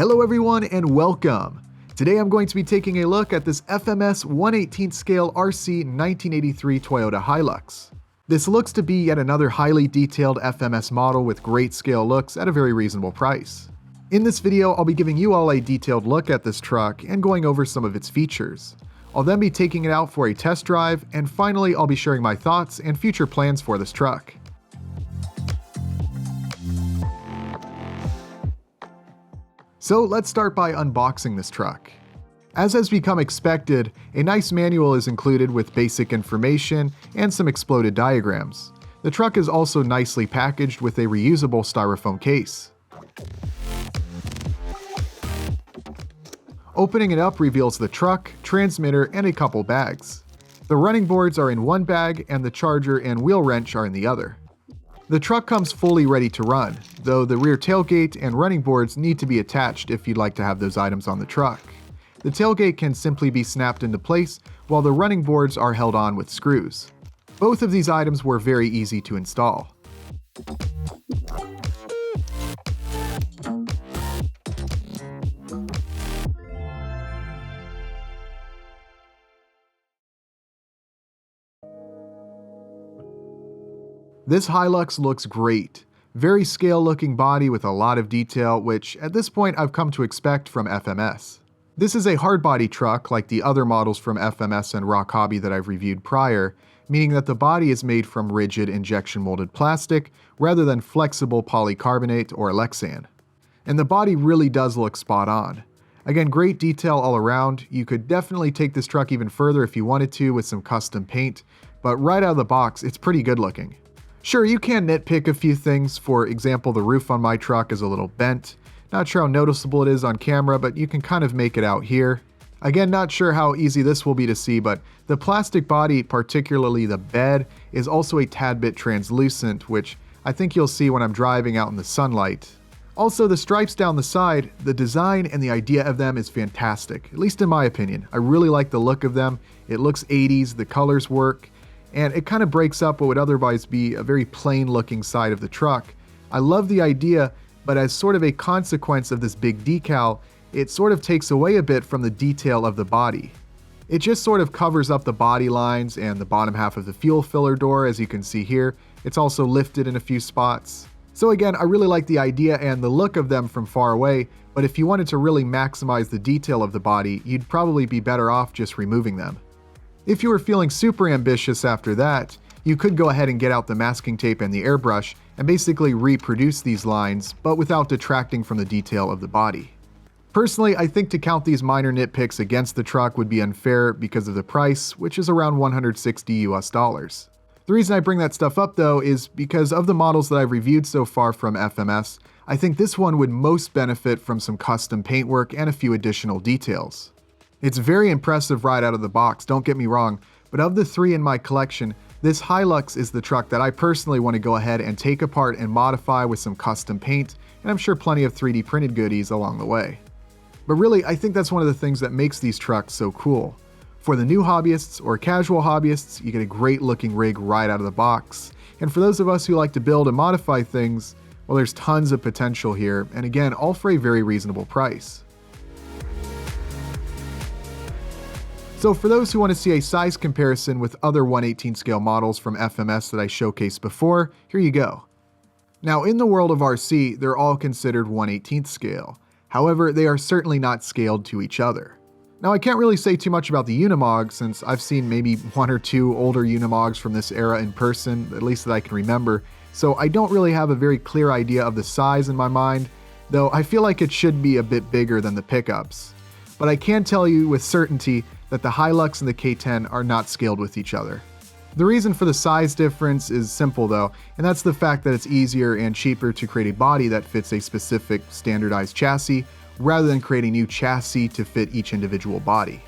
Hello everyone and welcome! Today I'm going to be taking a look at this FMS 1/18 scale RC 1983 Toyota Hilux. This looks to be yet another highly detailed FMS model with great scale looks at a very reasonable price. In this video, I'll be giving you all a detailed look at this truck and going over some of its features. I'll then be taking it out for a test drive, and finally I'll be sharing my thoughts and future plans for this truck. So let's start by unboxing this truck. As has become expected, a nice manual is included with basic information and some exploded diagrams. The truck is also nicely packaged with a reusable styrofoam case. Opening it up reveals the truck, transmitter, and a couple bags. The running boards are in one bag and the charger and wheel wrench are in the other. The truck comes fully ready to run, though the rear tailgate and running boards need to be attached if you'd like to have those items on the truck. The tailgate can simply be snapped into place, while the running boards are held on with screws. Both of these items were very easy to install. This Hilux looks great. Very scale-looking body with a lot of detail, which at this point I've come to expect from FMS. This is a hard-body truck like the other models from FMS and RocHobby that I've reviewed prior, meaning that the body is made from rigid injection-molded plastic rather than flexible polycarbonate or Lexan. And the body really does look spot on. Again, great detail all around. You could definitely take this truck even further if you wanted to with some custom paint, but right out of the box, it's pretty good looking. Sure, you can nitpick a few things. For example, the roof on my truck is a little bent. Not sure how noticeable it is on camera, but you can kind of make it out here. Again, not sure how easy this will be to see, but the plastic body, particularly the bed, is also a tad bit translucent, which I think you'll see when I'm driving out in the sunlight. Also, the stripes down the side, the design and the idea of them is fantastic, at least in my opinion. I really like the look of them. It looks 80s, the colors work, and it kind of breaks up what would otherwise be a very plain looking side of the truck. I love the idea, but as sort of a consequence of this big decal, it sort of takes away a bit from the detail of the body. It just sort of covers up the body lines and the bottom half of the fuel filler door, as you can see here. It's also lifted in a few spots. So again, I really like the idea and the look of them from far away, but if you wanted to really maximize the detail of the body, you'd probably be better off just removing them. If you were feeling super ambitious after that, you could go ahead and get out the masking tape and the airbrush and basically reproduce these lines, but without detracting from the detail of the body. Personally, I think to count these minor nitpicks against the truck would be unfair because of the price, which is around $160 US. The reason I bring that stuff up though is because of the models that I've reviewed so far from FMS, I think this one would most benefit from some custom paintwork and a few additional details. It's very impressive right out of the box, don't get me wrong, but of the three in my collection, this Hilux is the truck that I personally want to go ahead and take apart and modify with some custom paint, and I'm sure plenty of 3D printed goodies along the way. But really, I think that's one of the things that makes these trucks so cool. For the new hobbyists or casual hobbyists, you get a great looking rig right out of the box. And for those of us who like to build and modify things, well, there's tons of potential here, and again, all for a very reasonable price. So for those who want to see a size comparison with other 1/18 scale models from FMS that I showcased before, here you go. Now in the world of RC, they're all considered 1/18 scale. However, they are certainly not scaled to each other. Now I can't really say too much about the Unimog since I've seen maybe one or two older Unimogs from this era in person, at least that I can remember, so I don't really have a very clear idea of the size in my mind, though I feel like it should be a bit bigger than the pickups. But I can tell you with certainty that the Hilux and the K10 are not scaled with each other. The reason for the size difference is simple though, and that's the fact that it's easier and cheaper to create a body that fits a specific standardized chassis rather than create a new chassis to fit each individual body.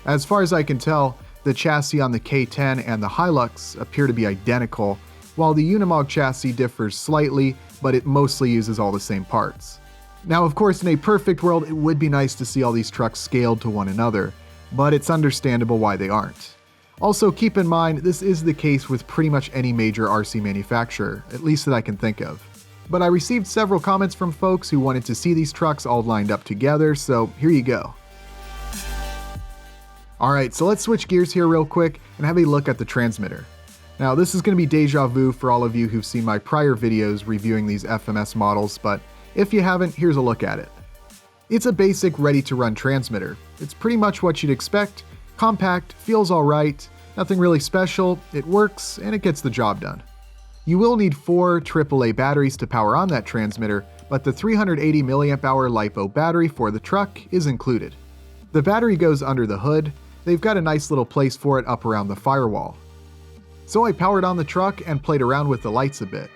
As far as I can tell, the chassis on the K10 and the Hilux appear to be identical, while the Unimog chassis differs slightly, but it mostly uses all the same parts. Now of course in a perfect world it would be nice to see all these trucks scaled to one another, but it's understandable why they aren't. Also keep in mind this is the case with pretty much any major RC manufacturer, at least that I can think of. but I received several comments from folks who wanted to see these trucks all lined up together, so here you go. Alright, so let's switch gears here real quick and have a look at the transmitter. Now this is going to be deja vu for all of you who've seen my prior videos reviewing these FMS models, but if you haven't, here's a look at it. It's a basic ready-to-run transmitter. It's pretty much what you'd expect, compact, feels alright, nothing really special, it works, and it gets the job done. You will need 4 AAA batteries to power on that transmitter, but the 380 mAh LiPo battery for the truck is included. The battery goes under the hood. They've got a nice little place for it up around the firewall. So I powered on the truck and played around with the lights a bit.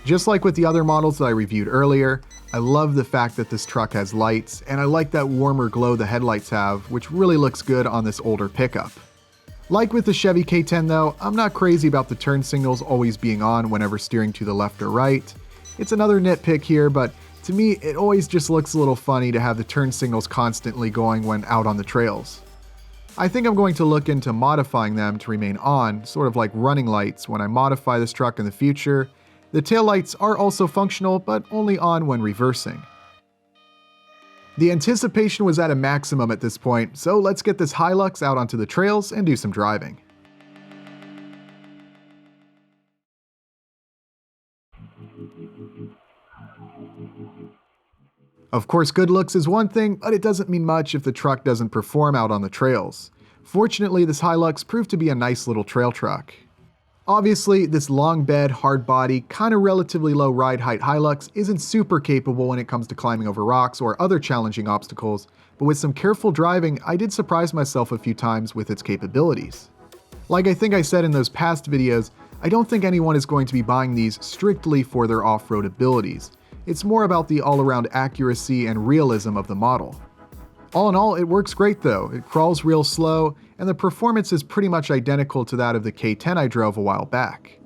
Just like with the other models that I reviewed earlier, I love the fact that this truck has lights, and I like that warmer glow the headlights have, which really looks good on this older pickup. Like with the Chevy K10 though, I'm not crazy about the turn signals always being on whenever steering to the left or right. It's another nitpick here, but to me it always just looks a little funny to have the turn signals constantly going when out on the trails. I think I'm going to look into modifying them to remain on, sort of like running lights when I modify this truck in the future. The taillights are also functional, but only on when reversing. The anticipation was at a maximum at this point, so let's get this Hilux out onto the trails and do some driving. Of course, good looks is one thing, but it doesn't mean much if the truck doesn't perform out on the trails. Fortunately, this Hilux proved to be a nice little trail truck. Obviously, this long bed, hard body, kinda relatively low ride height Hilux isn't super capable when it comes to climbing over rocks or other challenging obstacles, but with some careful driving, I did surprise myself a few times with its capabilities. Like I think I said in those past videos, I don't think anyone is going to be buying these strictly for their off-road abilities. It's more about the all-around accuracy and realism of the model. All in all, it works great though. It crawls real slow, and the performance is pretty much identical to that of the K10 I drove a while back.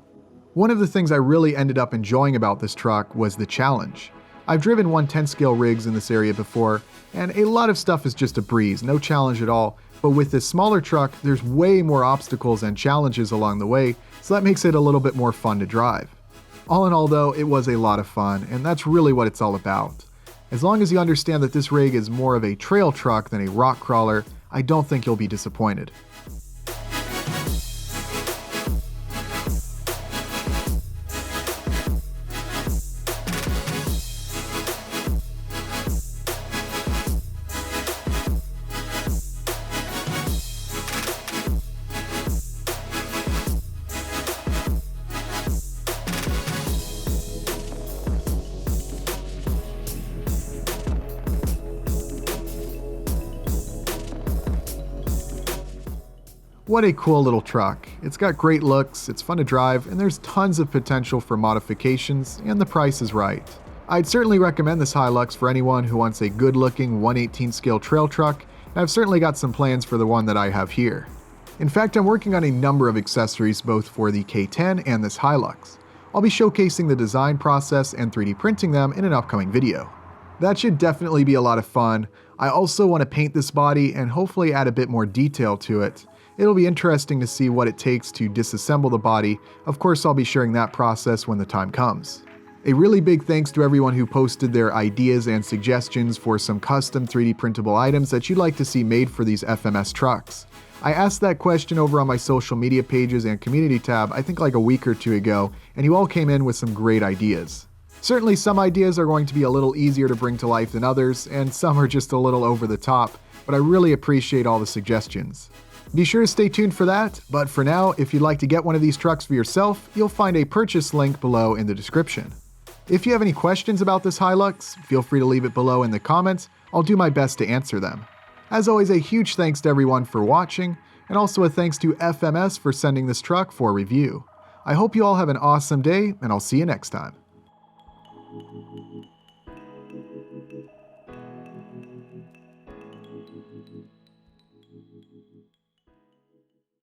One of the things I really ended up enjoying about this truck was the challenge. I've driven 110 scale rigs in this area before, and a lot of stuff is just a breeze, no challenge at all, but with this smaller truck, there's way more obstacles and challenges along the way, so that makes it a little bit more fun to drive. All in all though, it was a lot of fun, and that's really what it's all about. As long as you understand that this rig is more of a trail truck than a rock crawler, I don't think you'll be disappointed. What a cool little truck. It's got great looks, it's fun to drive, and there's tons of potential for modifications, and the price is right. I'd certainly recommend this Hilux for anyone who wants a good-looking 1/18 scale trail truck, and I've certainly got some plans for the one that I have here. In fact, I'm working on a number of accessories both for the K10 and this Hilux. I'll be showcasing the design process and 3D printing them in an upcoming video. That should definitely be a lot of fun. I also want to paint this body and hopefully add a bit more detail to it. It'll be interesting to see what it takes to disassemble the body. Of course, I'll be sharing that process when the time comes. A really big thanks to everyone who posted their ideas and suggestions for some custom 3D printable items that you'd like to see made for these FMS trucks. I asked that question over on my social media pages and community tab I think like a week or two ago, and you all came in with some great ideas. Certainly some ideas are going to be a little easier to bring to life than others, and some are just a little over the top, but I really appreciate all the suggestions. Be sure to stay tuned for that, but for now, if you'd like to get one of these trucks for yourself, you'll find a purchase link below in the description. If you have any questions about this Hilux, feel free to leave it below in the comments. I'll do my best to answer them. As always, a huge thanks to everyone for watching, and also a thanks to FMS for sending this truck for review. I hope you all have an awesome day, and I'll see you next time.